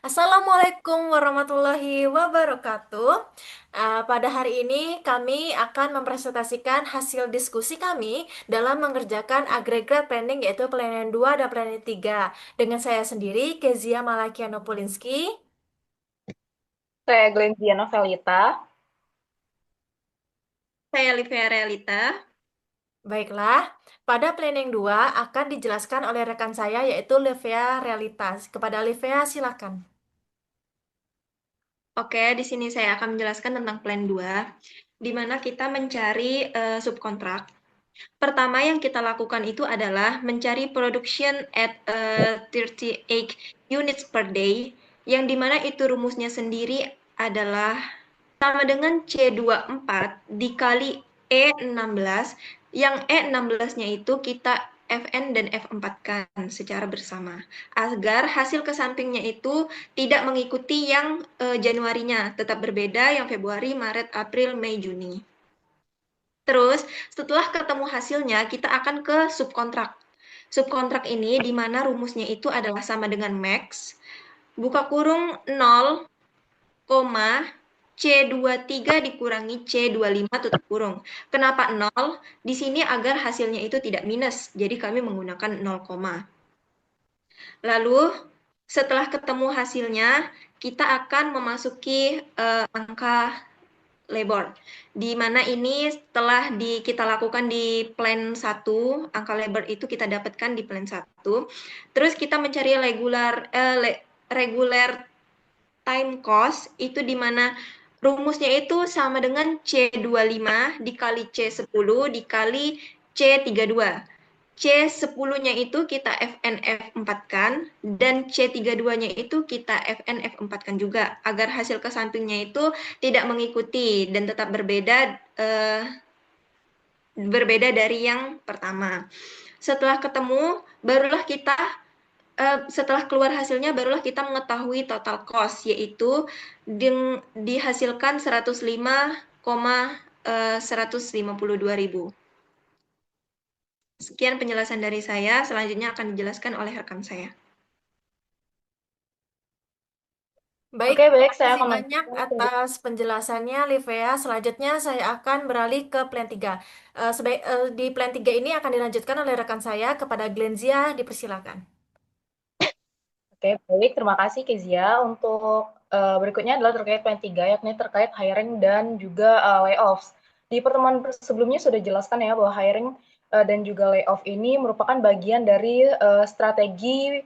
Assalamualaikum warahmatullahi wabarakatuh. Pada hari ini kami akan mempresentasikan hasil diskusi kami dalam mengerjakan agregat planning yaitu planning 2 dan planning 3 dengan saya sendiri Kezia Malakiano Pulinski. Saya Glenzia Novelita. Saya Livia Realita. Baiklah, pada planning 2 akan dijelaskan oleh rekan saya yaitu Livia Realitas. Kepada Livia silakan. Oke, di sini saya akan menjelaskan tentang plan 2, di mana kita mencari subkontrak. Pertama yang kita lakukan itu adalah mencari production at 38 units per day, yang dimana itu rumusnya sendiri adalah sama dengan C24 dikali E16, yang E16-nya itu kita Fn dan F4-kan secara bersama, agar hasil kesampingnya itu tidak mengikuti yang Januarinya, tetap berbeda yang Februari, Maret, April, Mei, Juni. Terus, setelah ketemu hasilnya, kita akan ke subkontrak. Subkontrak ini di mana rumusnya itu adalah sama dengan max, buka kurung 0, C23 dikurangi C25 tutup kurung. Kenapa 0? Di sini agar hasilnya itu tidak minus, jadi kami menggunakan 0, lalu setelah ketemu hasilnya, kita akan memasuki angka labor, di mana ini setelah kita lakukan di plan 1, angka labor itu kita dapatkan di plan 1. Terus kita mencari regular time cost, itu di mana rumusnya itu sama dengan C25 dikali C10 dikali C32. C10-nya itu kita FNF4-kan, dan C32-nya itu kita FNF4-kan juga, agar hasil kesampingnya itu tidak mengikuti dan tetap berbeda dari yang pertama. Setelah ketemu, barulah kita setelah keluar hasilnya, barulah kita mengetahui total cost, yaitu dihasilkan 105,152.000. Sekian penjelasan dari saya, selanjutnya akan dijelaskan oleh rekan saya. Baik, Oke, terima baik. Saya kasih akan banyak lanjutkan. atas penjelasannya, Livia. Selanjutnya saya akan beralih ke plan 3. Di plan 3 ini akan dilanjutkan oleh rekan saya kepada Glenzia, dipersilakan. Oke, baik. Terima kasih, Kezia. Untuk berikutnya adalah terkait poin 3, yakni terkait hiring dan juga layoffs. Di pertemuan sebelumnya sudah jelaskan ya bahwa hiring dan juga layoff ini merupakan bagian dari strategi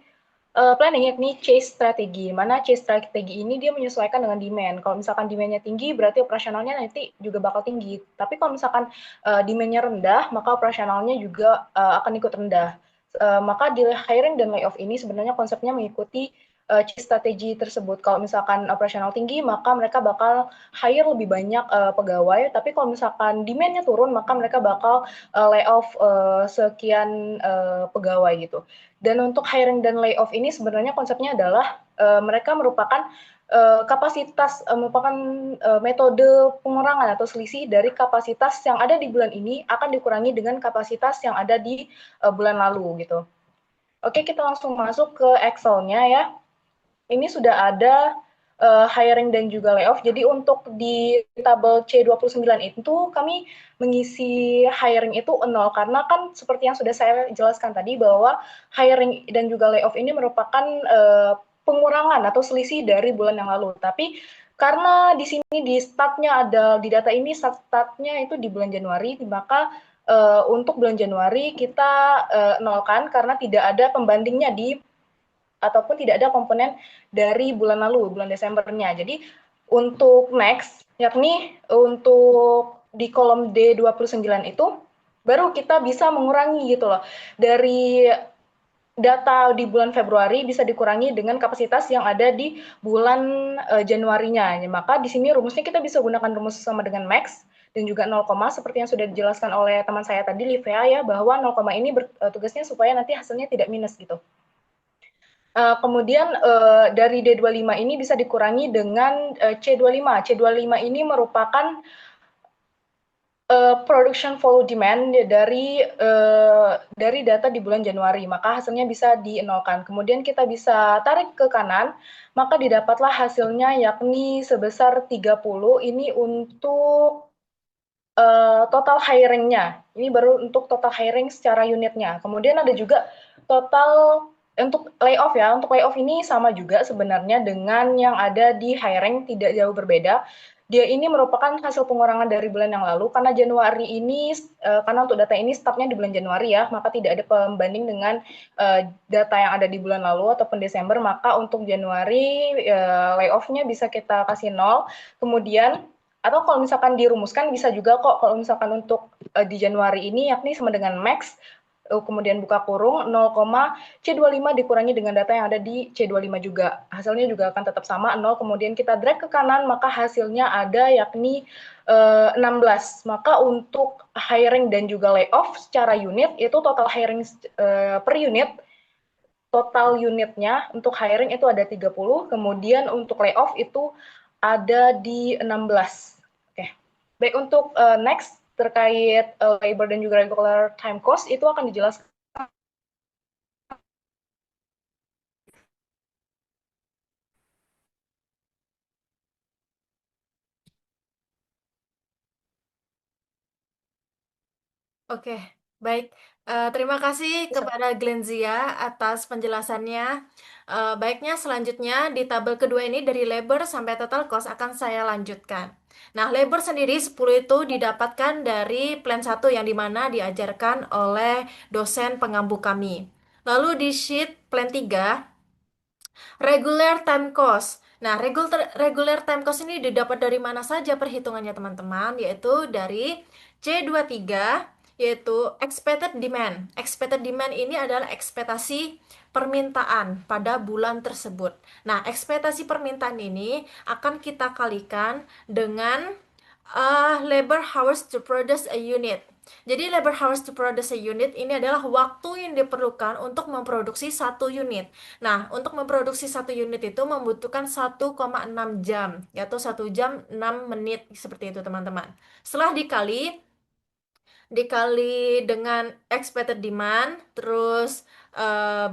planning, yakni chase strategi. Mana chase strategi ini dia menyesuaikan dengan demand. Kalau misalkan demand-nya tinggi, berarti operasionalnya nanti juga bakal tinggi. Tapi kalau misalkan demand-nya rendah, maka operasionalnya juga akan ikut rendah. Maka di hiring dan layoff ini sebenarnya konsepnya mengikuti strategi tersebut. Kalau misalkan operasional tinggi, maka mereka bakal hire lebih banyak pegawai. Tapi kalau misalkan demand-nya turun, maka mereka bakal layoff sekian pegawai gitu. Dan untuk hiring dan layoff ini sebenarnya konsepnya adalah mereka merupakan merupakan metode pengurangan atau selisih dari kapasitas yang ada di bulan ini akan dikurangi dengan kapasitas yang ada di bulan lalu gitu. Oke, kita langsung masuk ke Excel-nya ya. Ini sudah ada hiring dan juga layoff. Jadi untuk di tabel C29 itu kami mengisi hiring itu 0 karena kan seperti yang sudah saya jelaskan tadi bahwa hiring dan juga layoff ini merupakan pengurangan atau selisih dari bulan yang lalu. Tapi karena di sini di statnya ada di data ini statnya itu di bulan Januari, maka untuk bulan Januari kita nolkan karena tidak ada pembandingnya di ataupun tidak ada komponen dari bulan lalu, bulan Desembernya. Jadi untuk next, yakni untuk di kolom D29 itu, baru kita bisa mengurangi gitu loh. Dari data di bulan Februari bisa dikurangi dengan kapasitas yang ada di bulan Januarinya. Maka di sini rumusnya kita bisa gunakan rumus sama dengan max dan juga 0, seperti yang sudah dijelaskan oleh teman saya tadi, Livia ya, bahwa 0, ini tugasnya supaya nanti hasilnya tidak minus gitu. Kemudian dari D25 ini bisa dikurangi dengan C25. C25 ini merupakan production follow demand dari data di bulan Januari, maka hasilnya bisa dinolkan. Kemudian kita bisa tarik ke kanan, maka didapatlah hasilnya yakni sebesar 30. Ini untuk total hiring-nya. Ini baru untuk total hiring secara unitnya. Kemudian ada juga total untuk layoff ya. Untuk layoff ini sama juga sebenarnya dengan yang ada di hiring, tidak jauh berbeda. Dia ini merupakan hasil pengurangan dari bulan yang lalu karena Januari ini karena untuk data ini startnya di bulan Januari ya, maka tidak ada pembanding dengan data yang ada di bulan lalu ataupun Desember, maka untuk Januari layoff-nya bisa kita kasih 0. Kemudian atau kalau misalkan dirumuskan bisa juga kok kalau misalkan untuk di Januari ini yakni sama dengan max kemudian buka kurung 0,C25 dikurangi dengan data yang ada di C25 juga. Hasilnya juga akan tetap sama 0, kemudian kita drag ke kanan maka hasilnya ada yakni 16. Maka untuk hiring dan juga layoff secara unit itu total hiring per unit total unitnya untuk hiring itu ada 30, kemudian untuk layoff itu ada di 16. Oke. Baik, untuk next terkait labor dan juga regular time cost itu akan dijelaskan. Oke, baik. Terima kasih kepada Glenzia atas penjelasannya. Baiknya selanjutnya di tabel kedua ini dari labor sampai total cost akan saya lanjutkan. Nah, labor sendiri 10 itu didapatkan dari plan 1 yang dimana diajarkan oleh dosen pengampu kami. Lalu di sheet plan 3 regular time cost. Nah, regular time cost ini didapat dari mana saja perhitungannya teman-teman? Yaitu dari C23, yaitu expected demand. Expected demand ini adalah ekspektasi permintaan pada bulan tersebut. Nah, ekspektasi permintaan ini akan kita kalikan dengan labor hours to produce a unit. Jadi labor hours to produce a unit ini adalah waktu yang diperlukan untuk memproduksi satu unit. Nah, untuk memproduksi satu unit itu membutuhkan 1,6 jam, yaitu 1 jam 6 menit seperti itu teman-teman. Setelah dikali dengan expected demand, terus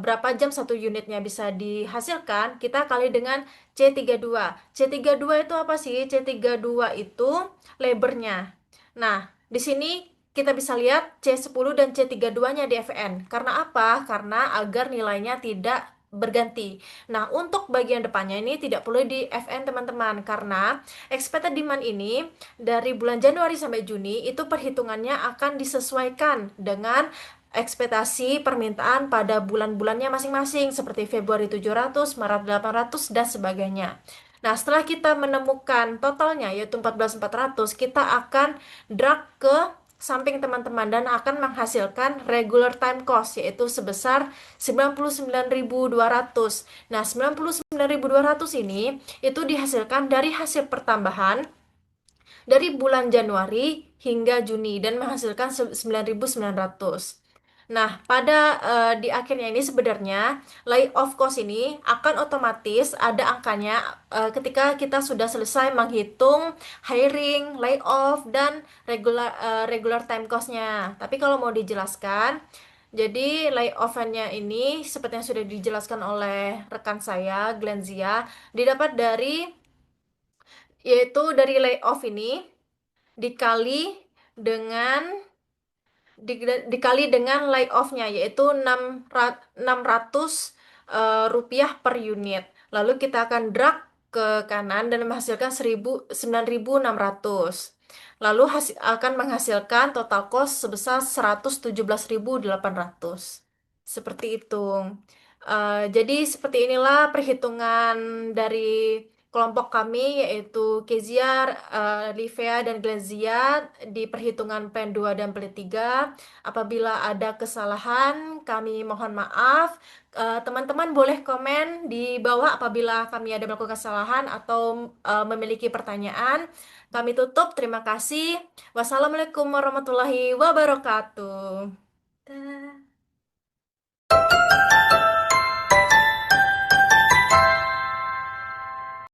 berapa jam satu unitnya bisa dihasilkan, kita kali dengan C32. C32 itu apa sih? C32 itu labornya. Nah, di sini kita bisa lihat C10 dan C32-nya di FN. Karena apa? Karena agar nilainya tidak berganti. Nah, untuk bagian depannya ini tidak perlu di FN teman-teman, karena expected demand ini dari bulan Januari sampai Juni itu perhitungannya akan disesuaikan dengan ekspektasi permintaan pada bulan-bulannya masing-masing seperti Februari 700, Maret 800 dan sebagainya. Nah, setelah kita menemukan totalnya yaitu 14.400, kita akan drag ke samping teman-teman dan akan menghasilkan regular time cost yaitu sebesar 99.200. Nah, 99.200 ini itu dihasilkan dari hasil pertambahan dari bulan Januari hingga Juni dan menghasilkan 9.900. Nah, di akhirnya ini sebenarnya layoff cost ini akan otomatis ada angkanya ketika kita sudah selesai menghitung hiring, layoff, dan regular time cost-nya. Tapi kalau mau dijelaskan, jadi layoff-nya ini seperti yang sudah dijelaskan oleh rekan saya, Glenzia, didapat yaitu dari layoff ini dikali dengan dikali dengan layoff-nya yaitu 600 rupiah per unit. Lalu kita akan drag ke kanan dan menghasilkan 9.600. Lalu akan menghasilkan total cost sebesar 117.800. Seperti itu. Jadi seperti inilah perhitungan dari kelompok kami yaitu Kezia, Livia, dan Glazia di perhitungan PEN 2 dan PLIT 3. Apabila ada kesalahan, kami mohon maaf. Teman-teman boleh komen di bawah apabila kami ada melakukan kesalahan atau memiliki pertanyaan. Kami tutup. Terima kasih. Wassalamualaikum warahmatullahi wabarakatuh. Dah.